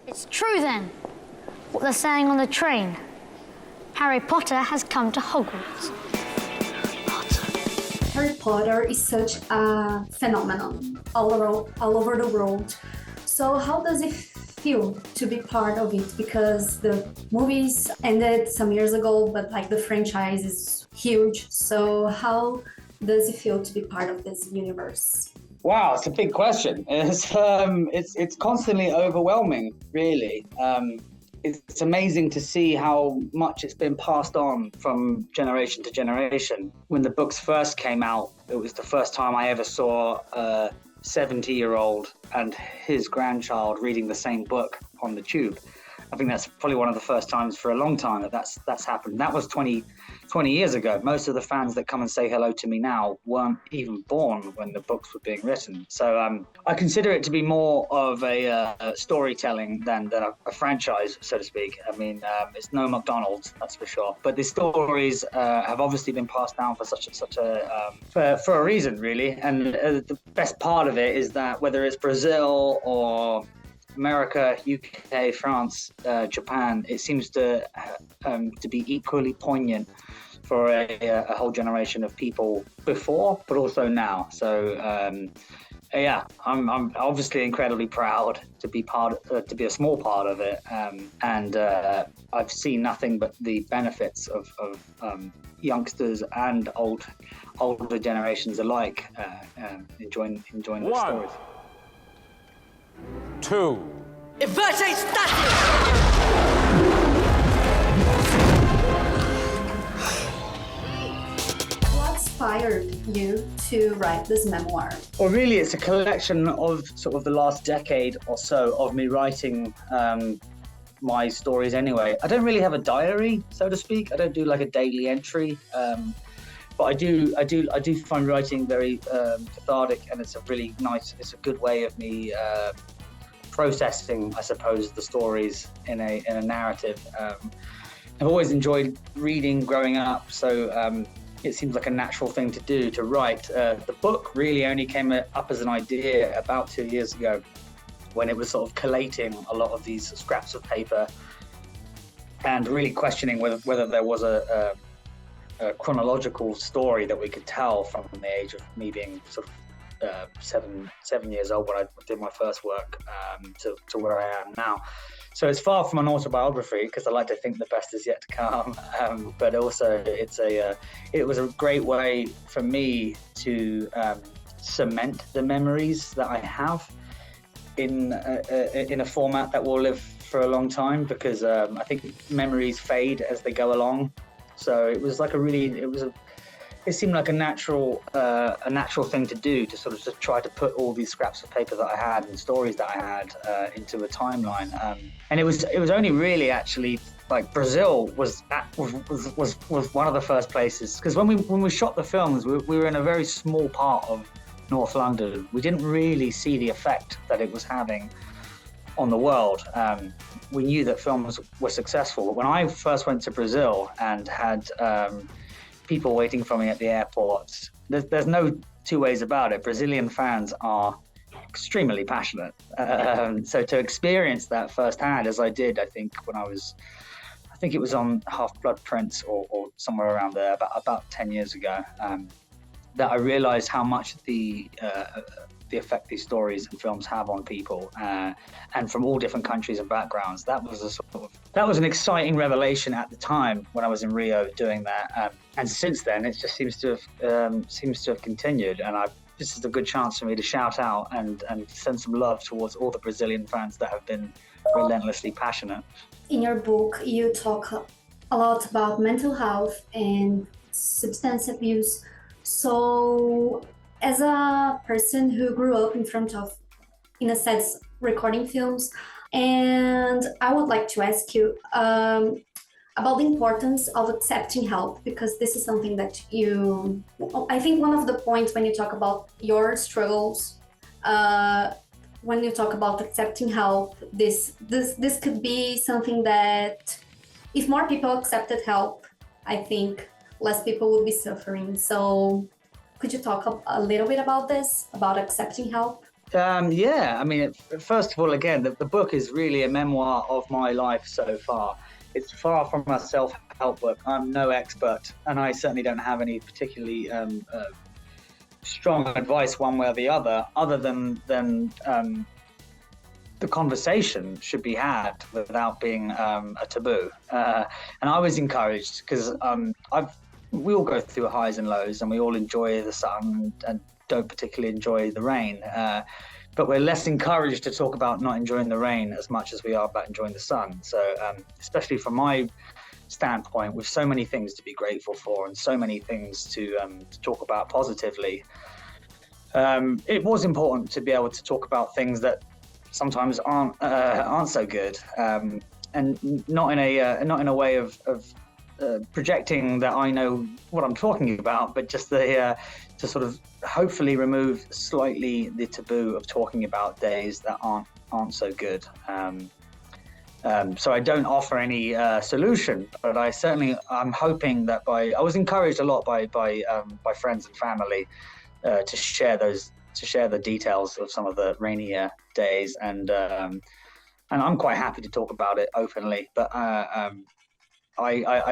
It's true then, what they're saying on the train. Harry Potter has come to Hogwarts. Harry Potter is such a phenomenon all over the world. So how does it feel to be part of it? Because the movies ended some years ago, but like the franchise is huge. So how does it feel to be part of this universe? Wow, it's a big question. It's constantly overwhelming, really. It's amazing to see how much it's been passed on from generation to generation. When the books first came out, it was the first time I ever saw a 70-year-old and his grandchild reading the same book on the tube. I think that's probably one of the first times for a long time that's happened. That was 20 years ago. Most of the fans that come and say hello to me now weren't even born when the books were being written. So I consider it to be more of a storytelling than a franchise, so to speak. I mean, it's no McDonald's, that's for sure. But the stories have obviously been passed down for for a reason, really. And the best part of it is that whether it's Brazil or America, UK, France, Japan, it seems to be equally poignant for a whole generation of people before, but also now. So yeah, I'm obviously incredibly proud to be to be a small part of it, and I've seen nothing but the benefits of youngsters and older generations alike enjoying the stories. 2. Inversion static! What inspired you to write this memoir? Well, really, it's a collection of sort of the last decade or so of me writing my stories anyway. I don't really have a diary, so to speak. I don't do like a daily entry. But I do find writing very cathartic, and it's a good way of me processing, I suppose, the stories in a narrative. I've always enjoyed reading growing up, so it seems like a natural thing to do, to write. The book really only came up as an idea about 2 years ago, when it was sort of collating a lot of these scraps of paper and really questioning whether there was a chronological story that we could tell from the age of me being sort of 7 years old when I did my first work to where I am now. So it's far from an autobiography, because I like to think the best is yet to come. But also it was a great way for me to cement the memories that I have in a format that will live for a long time, because I think memories fade as they go along. So it was like it seemed like a natural thing to do, to sort of just try to put all these scraps of paper that I had and stories that I had into a timeline. And it was only really actually like Brazil was one of the first places, because when we shot the films, we were in a very small part of North London. We didn't really see the effect that it was having on the world. We knew that films were successful, but when I first went to Brazil and had people waiting for me at the airport, there's no two ways about it. Brazilian fans are extremely passionate. So to experience that firsthand, as I did, I think it was on Half-Blood Prince or somewhere around there, about 10 years ago, that I realized how much the effect these stories and films have on people, and from all different countries and backgrounds. That was an exciting revelation at the time when I was in Rio doing that, and since then it just seems to have continued. And this is a good chance for me to shout out and send some love towards all the Brazilian fans that have been relentlessly passionate. In your book, you talk a lot about mental health and substance abuse. So, as a person who grew up in a sense, recording films, and I would like to ask you about the importance of accepting help, because this is something that I think one of the points when you talk about your struggles, when you talk about accepting help, this could be something that if more people accepted help, I think less people would be suffering. So could you talk a little bit about this, about accepting help? Yeah, I mean, first of all, again, the book is really a memoir of my life so far. It's far from a self-help book. I'm no expert, and I certainly don't have any particularly strong advice one way or the other than the conversation should be had without being a taboo. And I was encouraged because we all go through highs and lows, and we all enjoy the sun and don't particularly enjoy the rain. But we're less encouraged to talk about not enjoying the rain as much as we are about enjoying the sun. So especially from my standpoint, with so many things to be grateful for and so many things to talk about positively, it was important to be able to talk about things that sometimes aren't so good, and not in a way of projecting that I know what I'm talking about, but just to sort of hopefully remove slightly the taboo of talking about days that aren't so good. So I don't offer any solution, but I'm hoping that I was encouraged a lot by friends and family to share the details of some of the rainier days, and I'm quite happy to talk about it openly. But I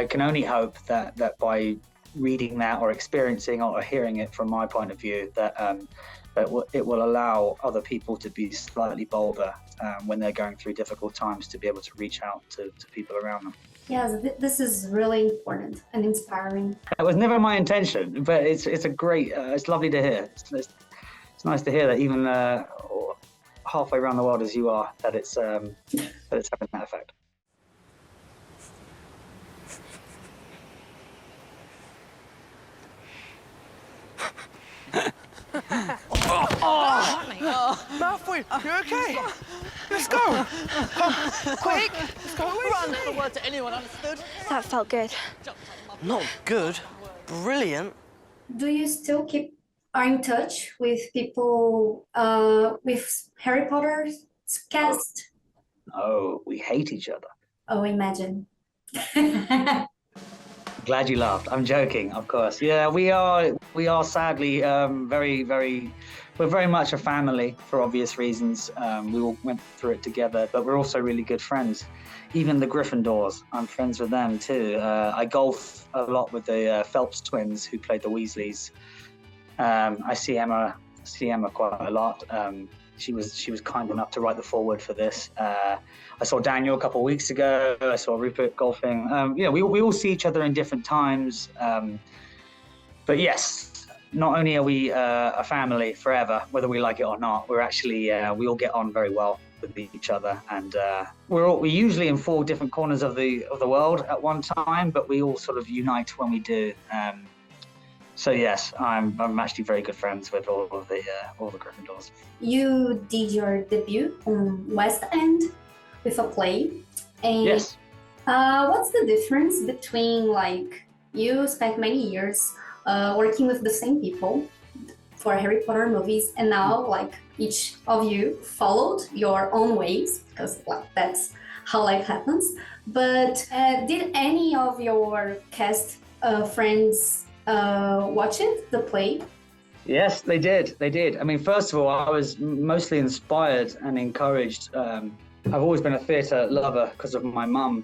can only hope that by reading that or experiencing or hearing it from my point of view, that it will allow other people to be slightly bolder when they're going through difficult times, to be able to reach out to people around them. Yes, this is really important and inspiring. It was never my intention, but it's a great. It's lovely to hear. It's nice to hear that even halfway around the world as you are, that it's having that effect. Malfoy, you okay? Let's go. Come, quick. Let's go. Run. Not a word to anyone, understood? That felt good. Not good. Brilliant. Do you still are in touch with people with Harry Potter's cast? Oh, we hate each other. Oh, imagine. Glad you laughed. I'm joking, of course. Yeah, we are sadly we're very much a family for obvious reasons. We all went through it together, but we're also really good friends. Even the Gryffindors, I'm friends with them too. I golf a lot with the Phelps twins who played the Weasleys. I see Emma quite a lot. She was kind enough to write the foreword for this. I saw Daniel a couple of weeks ago. I saw Rupert golfing. We all see each other in different times. But yes, not only are we a family forever, whether we like it or not, we're actually we all get on very well with each other, and we're usually in 4 different corners of the world at one time, but we all sort of unite when we do. So yes, I'm actually very good friends with all the Gryffindors. You did your debut on West End with a play, and yes. What's the difference between, like, you spent many years working with the same people for Harry Potter movies, and now, like, each of you followed your own ways, because, like, that's how life happens. But did any of your cast friends watch it, the play? Yes, they did. I mean, first of all, I was mostly inspired and encouraged. I've always been a theatre lover because of my mum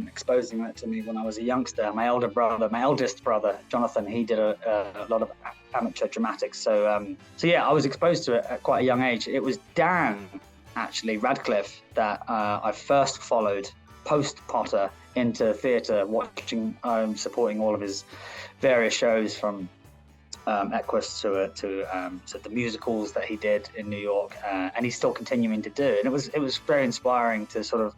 exposing that to me when I was a youngster. My eldest brother, Jonathan, he did a lot of amateur dramatics. So yeah, I was exposed to it at quite a young age. It was Dan, actually, Radcliffe, that I first followed post-Potter into theatre, watching, supporting all of his various shows, from Equus to the musicals that he did in New York, and he's still continuing to do. And it was very inspiring to sort of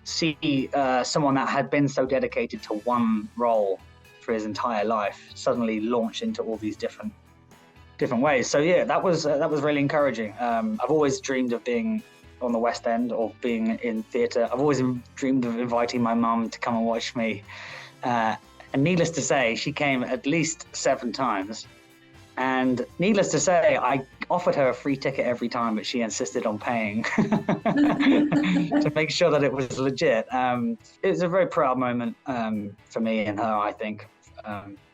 see someone that had been so dedicated to one role for his entire life suddenly launch into all these different ways. So yeah, that was really encouraging. I've always dreamed of being on the West End or being in theatre. I've always dreamed of inviting my mum to come and watch me. And needless to say, she came at least 7 times. And needless to say, I offered her a free ticket every time, but she insisted on paying to make sure that it was legit. It was a very proud moment for me and her, I think.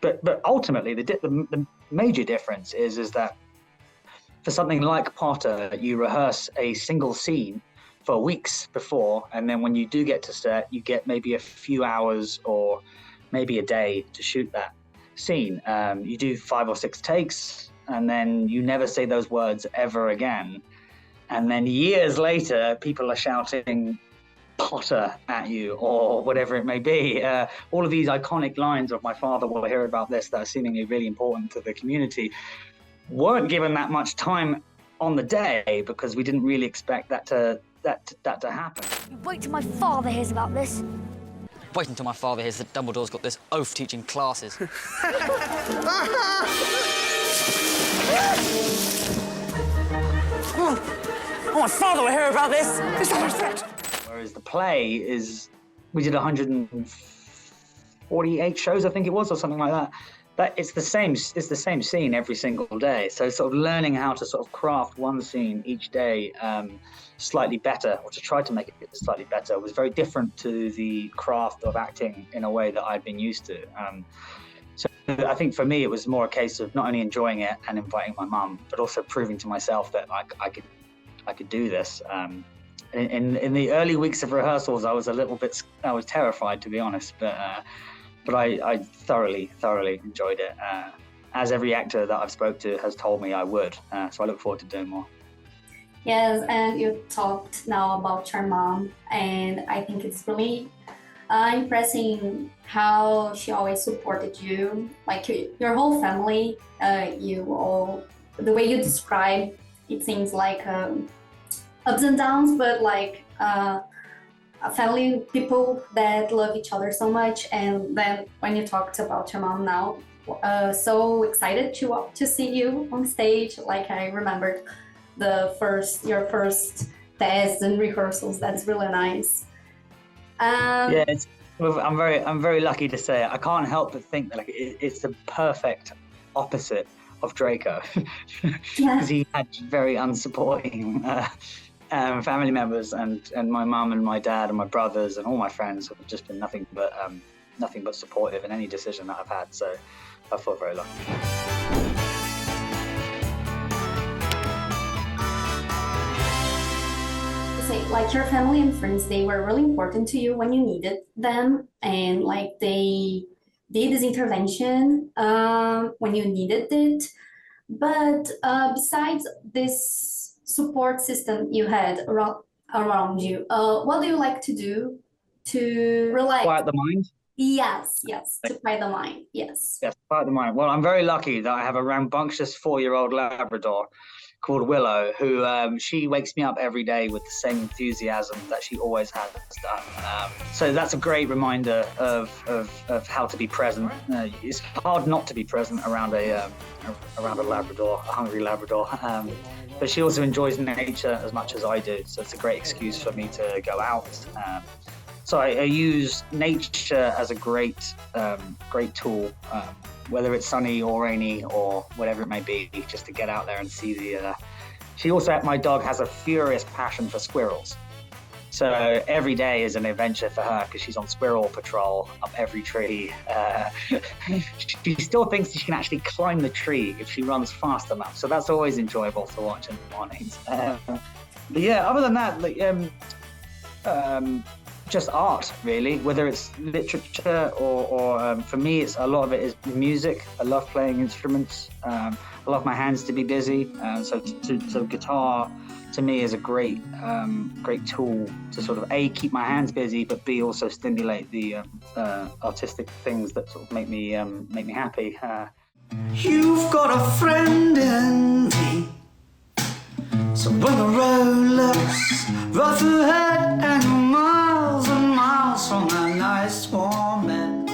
But ultimately, the major difference is that for something like Potter, you rehearse a single scene for weeks before, and then when you do get to set, you get maybe a few hours or maybe a day to shoot that scene. You do 5 or 6 takes, and then you never say those words ever again. And then years later, people are shouting Potter at you or whatever it may be. All of these iconic lines of "my father will hear about this" that are seemingly really important to the community weren't given that much time on the day because we didn't really expect that to happen. Wait till my father hears about this. Wait until my father hears that Dumbledore's got this oaf teaching classes. Oh, my father will hear about this. Is that a threat? Whereas the play is, we did 148 shows, I think it was, or something like that. It's the same scene every single day. So sort of learning how to sort of craft one scene each day slightly better, or to try to make it slightly better, was very different to the craft of acting in a way that I'd been used to. So I think for me, it was more a case of not only enjoying it and inviting my mum, but also proving to myself that I could do this. In the early weeks of rehearsals, I was terrified, to be honest, but I thoroughly enjoyed it, as every actor that I've spoke to has told me I would. So I look forward to doing more. Yes, and you talked now about your mom, and I think it's really impressive how she always supported you, like your whole family. You all, the way you describe, it seems like ups and downs, but like a family, people that love each other so much. And then when you talked about your mom now, so excited to see you on stage. Like I remembered your first tests and rehearsals. That's really nice. Yeah, I'm very lucky to say it. I can't help but think that like it's the perfect opposite of Draco, because he had very unsupporting family members, and my mum and my dad and my brothers and all my friends have just been nothing but supportive in any decision that I've had. So I feel very lucky. Like your family and friends, they were really important to you when you needed them, and like they did this intervention when you needed it. But besides this support system you had around you, what do you like to do to relax? Quiet the mind? Yes, to quiet the mind, yes. Yes, quiet the mind. Well, I'm very lucky that I have a rambunctious 4-year-old Labrador called Willow, who she wakes me up every day with the same enthusiasm that she always has done. So that's a great reminder of how to be present. It's hard not to be present around a Labrador, a hungry Labrador. But she also enjoys nature as much as I do, so it's a great excuse for me to go out. So I use nature as a great tool, whether it's sunny or rainy or whatever it may be, just to get out there and see the. My dog has a furious passion for squirrels. So every day is an adventure for her because she's on squirrel patrol up every tree. She still thinks she can actually climb the tree if she runs fast enough. So that's always enjoyable to watch in the mornings. But yeah, other than that, like, just art, really, whether it's literature or for me, it's a lot of it is music. I love playing instruments. I love my hands to be busy. So guitar to me is a great tool to sort of A, keep my hands busy, but B, also stimulate the artistic things that sort of make me happy. You've got a friend in me. So when the road looks rough ahead and you're miles and miles from that nice warm bed,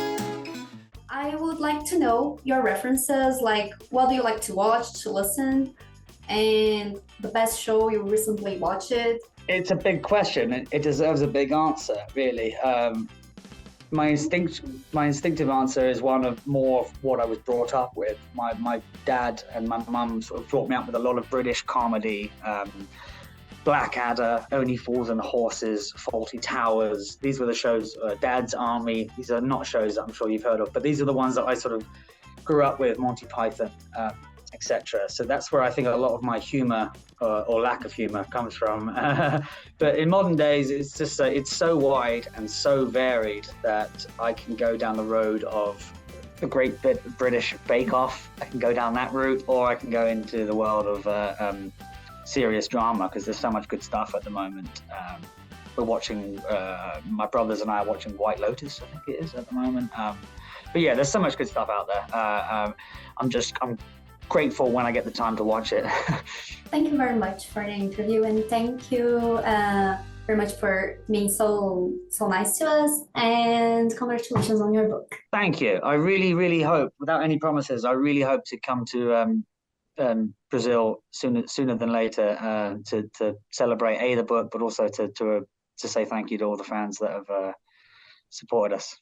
I would like to know your references, like what do you like to watch, to listen, and the best show you recently watched. It's a big question. It deserves a big answer, really. My instinctive answer is one of more of what I was brought up with. My dad and my mum sort of brought me up with a lot of British comedy. Blackadder, Only Fools and Horses, Fawlty Towers. These were the shows, Dad's Army. These are not shows that I'm sure you've heard of, but these are the ones that I sort of grew up with, Monty Python. etc. So that's where I think a lot of my humor or lack of humor comes from. But in modern days, it's just it's so wide and so varied that I can go down the road of the Great British Bake Off. I can go down that route, or I can go into the world of serious drama, because there's so much good stuff at the moment. We're watching, my brothers and I are watching White Lotus, I think it is at the moment. But yeah, there's so much good stuff out there. I'm grateful when I get the time to watch it. Thank you very much for the interview, and thank you very much for being so nice to us, and congratulations on your book. Thank you. I really hope, without any promises, I really hope to come to Brazil sooner than later to celebrate the book, but also to say thank you to all the fans that have supported us.